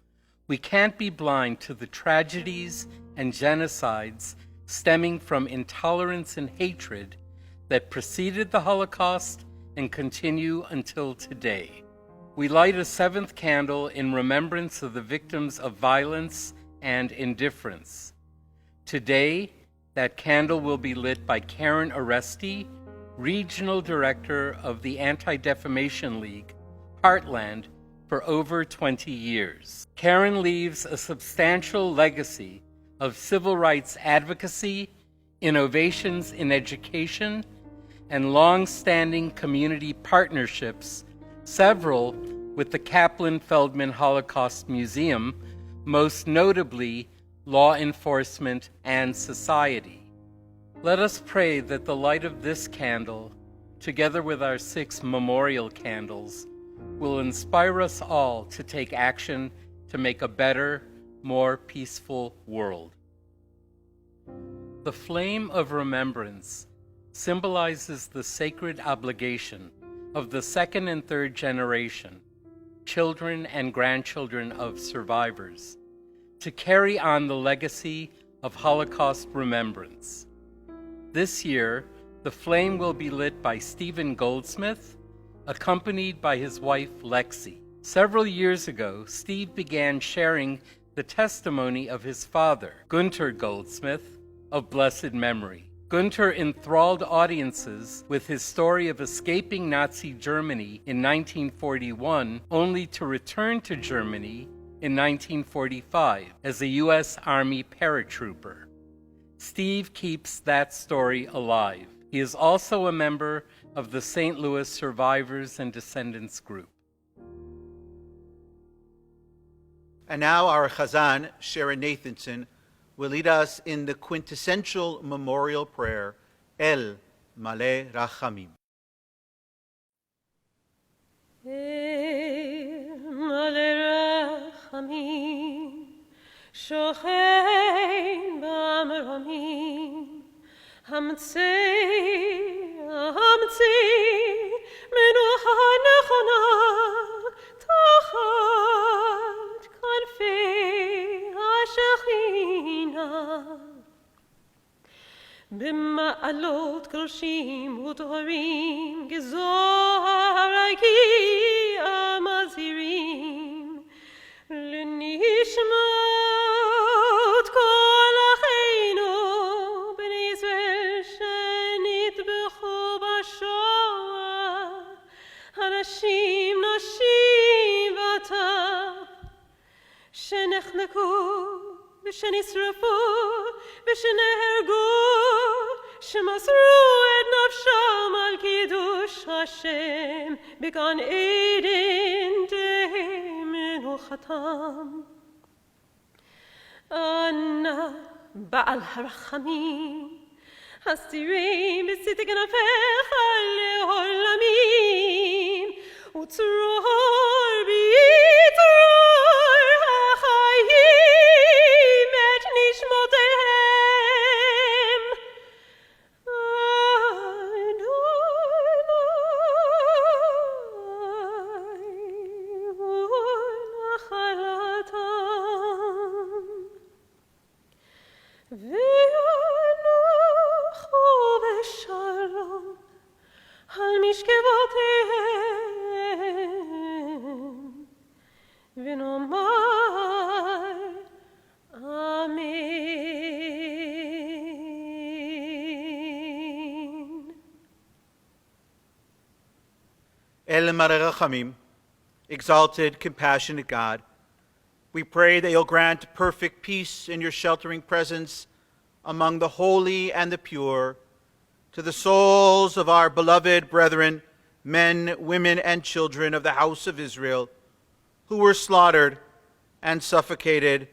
we can't be blind to the tragedies and genocides stemming from intolerance and hatred that preceded the Holocaust and continue until today. We light a seventh candle in remembrance of the victims of violence and indifference. Today, that candle will be lit by Karen Oresti, Regional Director of the Anti-Defamation League, Heartland, for over 20 years. Karen leaves a substantial legacy of civil rights advocacy, innovations in education, and long-standing community partnerships, several with the Kaplan Feldman Holocaust Museum, most notably law enforcement and society. Let us pray that the light of this candle, together with our 6 memorial candles, will inspire us all to take action to make a better, more peaceful world. The flame of remembrance symbolizes the sacred obligation of the second and third generation children and grandchildren of survivors, to carry on the legacy of Holocaust remembrance. This year, the flame will be lit by Stephen Goldsmith, accompanied by his wife Lexi. Several years ago, Steve began sharing the testimony of his father, Gunter Goldsmith, of blessed memory. Gunter enthralled audiences with his story of escaping Nazi Germany in 1941, only to return to Germany in 1945 as a U.S. Army paratrooper. Steve keeps that story alive. He is also a member of the St. Louis Survivors and Descendants group. And now our Chazan, Sharon Nathanson, will lead us in the quintessential memorial prayer, El Maleh Rachamim. El Maleh Rachamim, Shochein B'Amramim, Hamtzei Menucha Nechona Tachat Kanfei HaShechina, B'ma'alot Kedoshim U'Toharim Gezohar Hagia Mazirim L'nishmat Kol Acheinu B'nei Yisrael Shenitbechu b'Shoah, Anashim Nashim V'Taf Shenechneku V'Shenisrafu V'Shenehergu Shemazru et nafsham al Kiddush Hashem B'Gan Eden Dei Menuchatam. Anna Ba'al Harachamim Hasirim B'Sitek Nafecha Le'olamim Utzror B'Yitzror HaChayim Et Nishmotehem El Maleh Rachamim, exalted, compassionate God, we pray that you'll grant perfect peace in your sheltering presence among the holy and the pure, to the souls of our beloved brethren, men, women, and children of the house of Israel, who were slaughtered and suffocated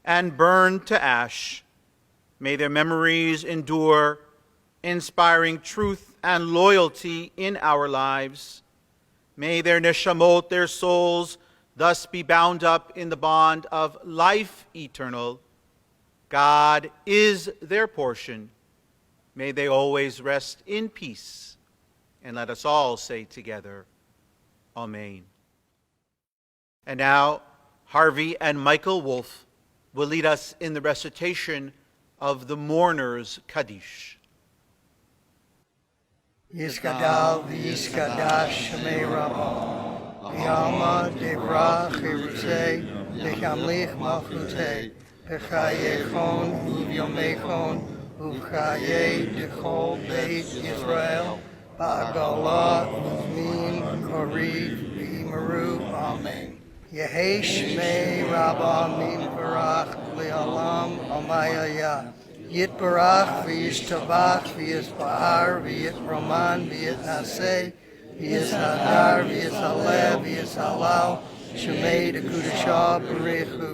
and burned to ash. May their memories endure, inspiring truth and loyalty in our lives. May their neshamot, their souls, thus be bound up in the bond of life eternal. God is their portion. May they always rest in peace. And let us all say together, Amen. And now, Harvey and Michael Wolf will lead us in the recitation of the mourners' Kaddish. Yiskadal v'yiskadash shemei Rabbo, v'yalma devra chirutei, v'chamlich malchutei, v'chayechon u'vyomechon, u'chayei dechol beit Yisrael, ba'agalah u'min koriv v'imaru. Amen. Yehei shmei Rabba min barach le'olam amayaya. Yitbarach v'yishtabach v'yisbahar v'yitroman v'yitnaseh v'yishadar v'yishaleh v'yishalal shemei dekudashah b'rechu.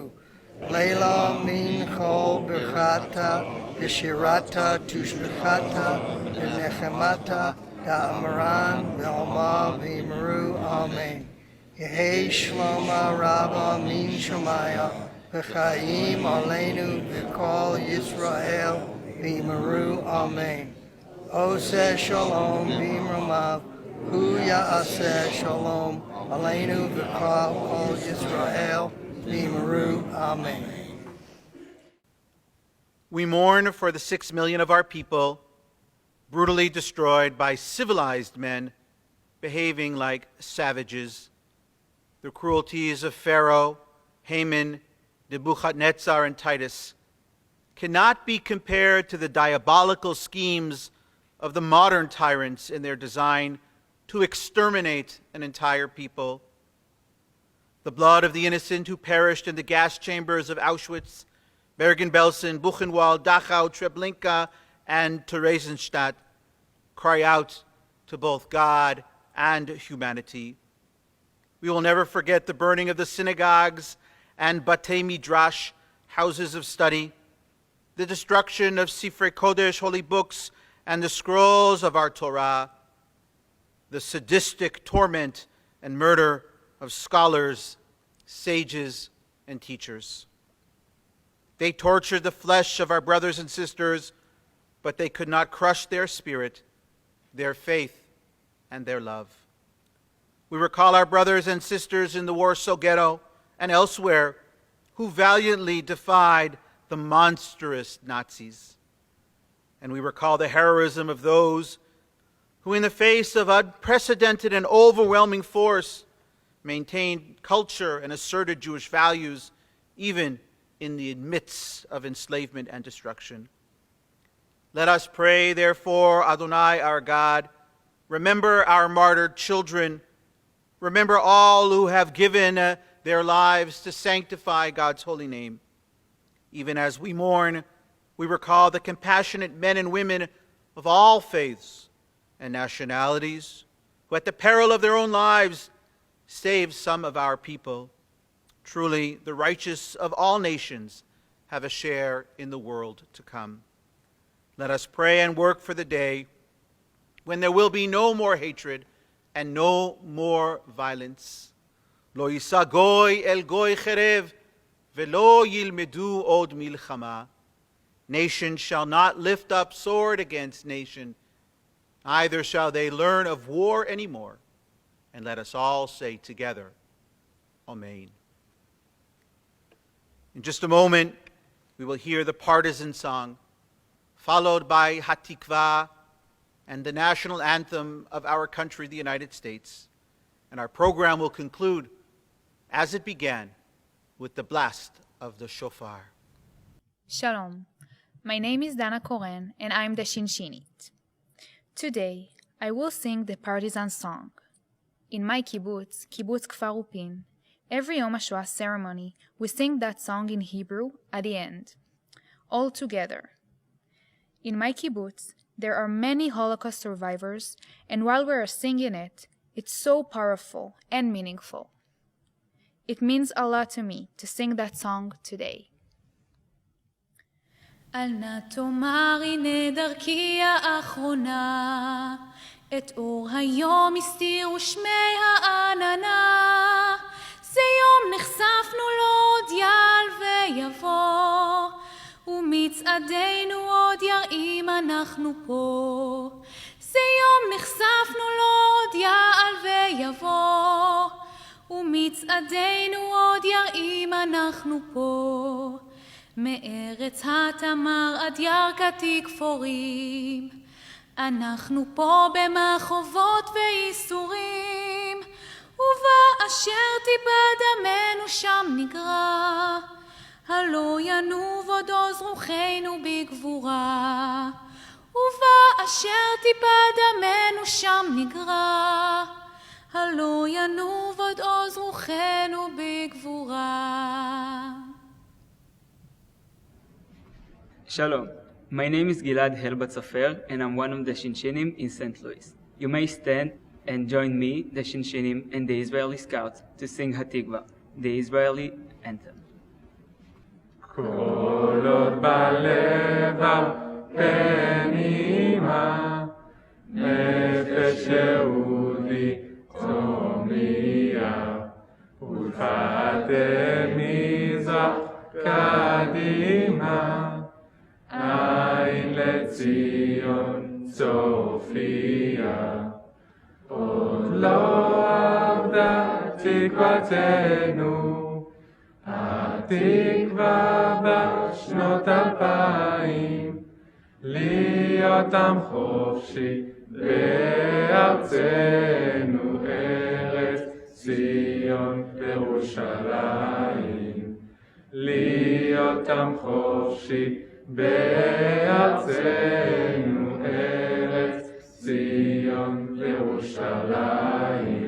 Leila min chol berchata v'shirata tushbechata v'nechemata da'amaran v'alma v'imru. Amen. Yehei shloma Rabba min shomaya v'chayim aleinu v'kol Yisrael v'imru. Amen. Oseh shalom v'imramav Hu Ya'aseh Shalom Aleinu V'Kol Kol Yisrael V'Meru. Amen. We mourn for the 6 million of our people brutally destroyed by civilized men behaving like savages. The cruelties of Pharaoh, Haman, Nebuchadnezzar, and Titus cannot be compared to the diabolical schemes of the modern tyrants in their design to exterminate an entire people. The blood of the innocent who perished in the gas chambers of Auschwitz, Bergen-Belsen, Buchenwald, Dachau, Treblinka, and Theresienstadt cry out to both God and humanity. We will never forget the burning of the synagogues and Batei Midrash, houses of study, the destruction of Sifrei Kodesh, holy books, and the scrolls of our Torah, the sadistic torment and murder of scholars, sages, and teachers. They tortured the flesh of our brothers and sisters, but they could not crush their spirit, their faith, and their love. We recall our brothers and sisters in the Warsaw Ghetto and elsewhere who valiantly defied the monstrous Nazis. And we recall the heroism of those who, in the face of unprecedented and overwhelming force, maintained culture and asserted Jewish values, even in the midst of enslavement and destruction. Let us pray, therefore, Adonai, our God, remember our martyred children, remember all who have given their lives to sanctify God's holy name. Even as we mourn, we recall the compassionate men and women of all faiths and nationalities who, at the peril of their own lives, saved some of our people. Truly, the righteous of all nations have a share in the world to come. Let us pray and work for the day when there will be no more hatred and no more violence. Lo yisa goy el goy cherev, velo yilmedu od milchama. Nation shall not lift up sword against nation, neither shall they learn of war anymore. And let us all say together, Amen. In just a moment, we will hear the partisan song, followed by Hatikva and the national anthem of our country, the United States. And our program will conclude, as it began, with the blast of the shofar. Shalom. My name is Dana Koren, and I'm the Shinshinit. Today, I will sing the partisan song. In my kibbutz, Kibbutz Kfar Upin, every Yom HaShoah ceremony, we sing that song in Hebrew at the end, all together. In my kibbutz, there are many Holocaust survivors, and while we are singing it, it's so powerful and meaningful. It means a lot to me to sing that song today. אל נא תאמר הנה דרכי האחרונה, את אור היום הסתירו שמי העננה, זה יום נחשפנו לו עוד יעל ויבוא, ומצעדינו עוד יראים אנחנו פה. זה יום נחשפנו לו עוד יעל ויבוא, ומצעדינו עוד יראים אנחנו פה. מארץ התמר עד ירכתי כפורים, אנחנו פה במחובות וייסורים, ובאשר טיפה דמנו שם נגרע, הלא ינוב עוד עוז רוחנו בגבורה. ובאשר טיפה דמנו שם נגרע, הלא ינוב עוד עוז רוחנו בגבורה. Shalom, my name is Gilad Helbat Sofer and I'm one of the Shinshinim in St. Louis. You may stand and join me, the Shinshinim, and the Israeli Scouts to sing Hatikva, the Israeli anthem. כל עוד בלבב פנימה, נפש יהודי צומיה, ולפתר מזרח קדימה, עין לציון צופיה, עוד לא עבדה תקוותנו, התקווה בשנות 2000, להיות עם חופשי בארצנו, ארץ ציון וירושלים. להיות עם חופשי בארצנו, ארץ ציון וירושלים.